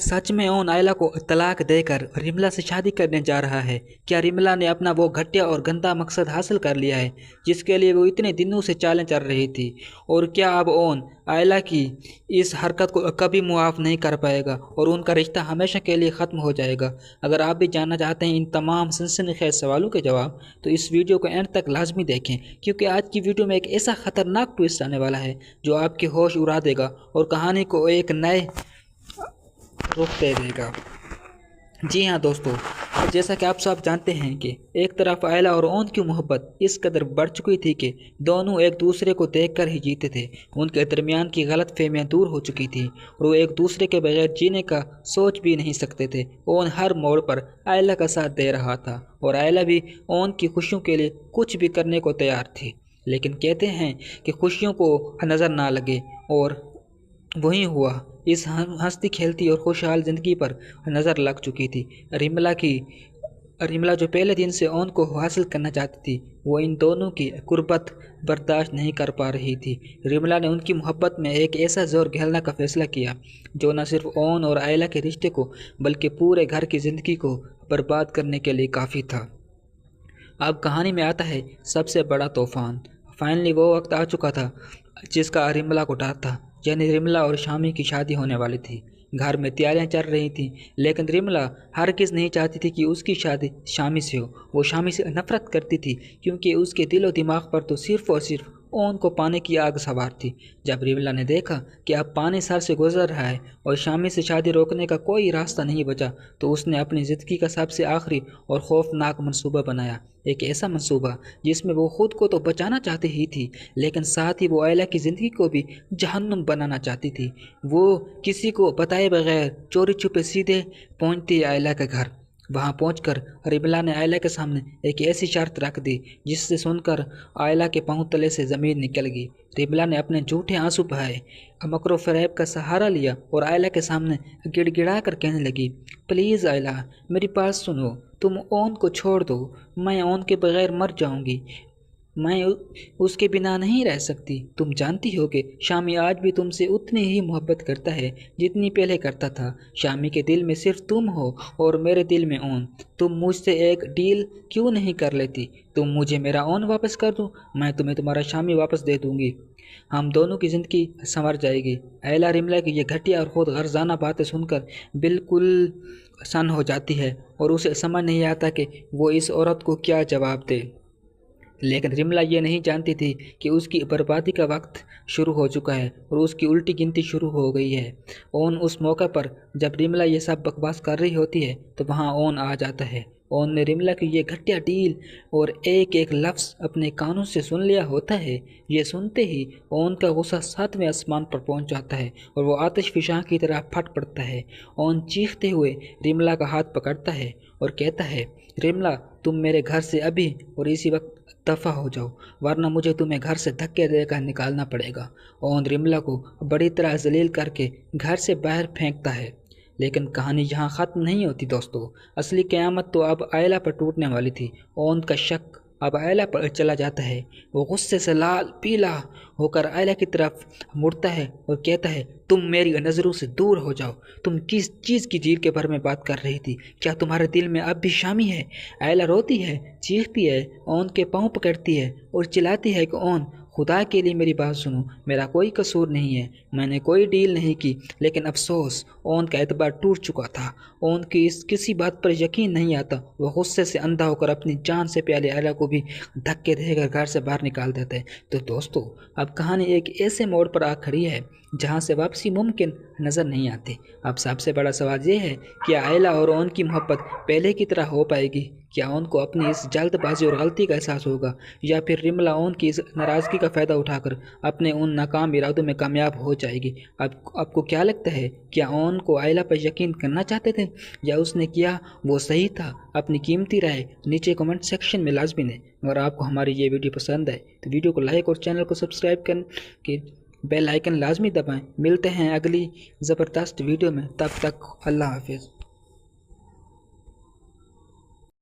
सच में ओन आयला को तलाक देकर रिमला से शादी करने जा रहा है? क्या रिमला ने अपना वो घटिया और गंदा मकसद हासिल कर लिया है जिसके लिए वो इतने दिनों से चालें चल रही थी? और क्या अब ओन आयला की इस हरकत को कभी मुआफ़ नहीं कर पाएगा और उनका रिश्ता हमेशा के लिए ख़त्म हो जाएगा? अगर आप भी जानना चाहते हैं इन तमाम सनसनीखेज़ सवालों के जवाब, तो इस वीडियो को एंड तक लाजमी देखें, क्योंकि आज की वीडियो में एक ऐसा ख़तरनाक ट्विस्ट आने वाला है जो आपके होश उड़ा देगा और कहानी को एक नए रुख दे देगा। जी हाँ दोस्तों, जैसा कि आप सब जानते हैं कि एक तरफ आयला और ओन की मोहब्बत इस कदर बढ़ चुकी थी कि दोनों एक दूसरे को देखकर ही जीते थे। उनके दरमियान की गलत फहमियाँ दूर हो चुकी थी और वो एक दूसरे के बगैर जीने का सोच भी नहीं सकते थे। ओन हर मोड़ पर आयला का साथ दे रहा था और आयला भी ओन की खुशियों के लिए कुछ भी करने को तैयार थी। लेकिन कहते हैं कि खुशियों को नज़र ना लगे, और वही हुआ। इस हंसती खेलती और खुशहाल ज़िंदगी पर नज़र लग चुकी थी। रिमला जो पहले दिन से ओन को हासिल करना चाहती थी, वो इन दोनों की कुर्बत बर्दाश्त नहीं कर पा रही थी। रिमला ने उनकी मोहब्बत में एक ऐसा जोर घेरने का फैसला किया जो न सिर्फ ओन और आयला के रिश्ते को बल्कि पूरे घर की ज़िंदगी को बर्बाद करने के लिए काफ़ी था। अब कहानी में आता है सबसे बड़ा तूफ़ान। फाइनली वो वक्त आ चुका था जिसका रिमला को डर था, यानी रिमला और शामी की शादी होने वाली थी। घर में तैयारियां चल रही थीं, लेकिन रिमला हरगिज़ नहीं चाहती थी कि उसकी शादी शामी से हो। वो शामी से नफरत करती थी क्योंकि उसके दिलो दिमाग पर तो सिर्फ़ और सिर्फ ओन को पाने की आग सवार थी। जब रिमला ने देखा कि अब पानी सर से गुजर रहा है और शामी से शादी रोकने का कोई रास्ता नहीं बचा, तो उसने अपनी ज़िंदगी का सबसे आखिरी और खौफनाक मंसूबा बनाया। एक ऐसा मंसूबा जिसमें वो खुद को तो बचाना चाहती ही थी, लेकिन साथ ही वो आयला की ज़िंदगी को भी जहन्नुम बनाना चाहती थी। वो किसी को बताए बगैर चोरी छुपे सीधे पहुंचती आयला के घर। वहां पहुंचकर रिमला ने आयला के सामने एक ऐसी शर्त रख दी जिससे सुनकर आयला के पांव तले से ज़मीन निकल गई। रिमला ने अपने झूठे आंसू बहाए, मकरो फरेब का सहारा लिया और आयला के सामने गिड़गिड़ा कर कहने लगी, प्लीज़ आयला, मेरी बात सुनो, तुम ओन को छोड़ दो। मैं ओन के बगैर मर जाऊंगी। मैं उसके बिना नहीं रह सकती। तुम जानती हो कि शामी आज भी तुमसे उतनी ही मोहब्बत करता है जितनी पहले करता था। शामी के दिल में सिर्फ तुम हो और मेरे दिल में ओन। तुम मुझसे एक डील क्यों नहीं कर लेती? तुम मुझे मेरा ओन वापस कर दो, मैं तुम्हें तुम्हारा शामी वापस दे दूंगी। हम दोनों की ज़िंदगी संवर जाएगी। आयला रिमला की ये घटिया और खुद गर्जाना बातें सुनकर बिल्कुल सन हो जाती है और उसे समझ नहीं आता कि वो इस औरत को क्या जवाब दे। लेकिन रिमला ये नहीं जानती थी कि उसकी बर्बादी का वक्त शुरू हो चुका है और उसकी उल्टी गिनती शुरू हो गई है। ओन उस मौके पर जब रिमला ये सब बकवास कर रही होती है तो वहाँ ओन आ जाता है। ओन ने रिमला की ये घटिया डील और एक एक लफ्ज़ अपने कानों से सुन लिया होता है। ये सुनते ही ओन का गुस्सा 7वें आसमान पर पहुंच जाता है और वो आतिश फिशां की तरह फट पड़ता है। ओन चीखते हुए रिमला का हाथ पकड़ता है और कहता है, रिमला, तुम मेरे घर से अभी और इसी वक्त दफ़ा हो जाओ, वरना मुझे तुम्हें घर से धक्के देकर निकालना पड़ेगा। ओन रिमला को बड़ी तरह जलील करके घर से बाहर फेंकता है। लेकिन कहानी यहाँ ख़त्म नहीं होती दोस्तों। असली क़यामत तो अब आयला पर टूटने वाली थी। ओन का शक अब आयला पर चला जाता है। वो गुस्से से लाल पीला होकर आयला की तरफ मुड़ता है और कहता है, तुम मेरी नज़रों से दूर हो जाओ। तुम किस चीज़ की जीर के बारे में बात कर रही थी? क्या तुम्हारे दिल में अब भी शामी है? आयला रोती है, चीखती है, ओन के पाँव पकड़ती है और चिल्लाती है कि ओन, खुदा के लिए मेरी बात सुनो, मेरा कोई कसूर नहीं है, मैंने कोई डील नहीं की। लेकिन अफसोस, ओन का एतबार टूट चुका था। ओन की इस किसी बात पर यकीन नहीं आता। वह गुस्से से अंधा होकर अपनी जान से प्यारे आयला को भी धक्के देकर घर से बाहर निकाल देता है। तो दोस्तों, अब कहानी एक ऐसे मोड़ पर आ खड़ी है जहाँ से वापसी मुमकिन नज़र नहीं आती। अब सबसे बड़ा सवाल ये है कि आयला और ओन की मोहब्बत पहले की तरह हो पाएगी? क्या ओन को अपनी इस जल्दबाजी और गलती का एहसास होगा, या फिर रिमला ओन की इस नाराज़गी का फ़ायदा उठाकर अपने उन नाकाम इरादों में कामयाब हो जाएगी? आपको क्या लगता है? क्या ओन को आयला पर यकीन करना चाहते थे, या उसने किया वो सही था? अपनी कीमती राय नीचे कमेंट सेक्शन में लाजमी दें। अगर आपको हमारी ये वीडियो पसंद आए तो वीडियो को लाइक और चैनल को सब्सक्राइब करके बेल आइकन लाजमी दबाएं। मिलते हैं अगली ज़बरदस्त वीडियो में, तब तक अल्लाह हाफिज़।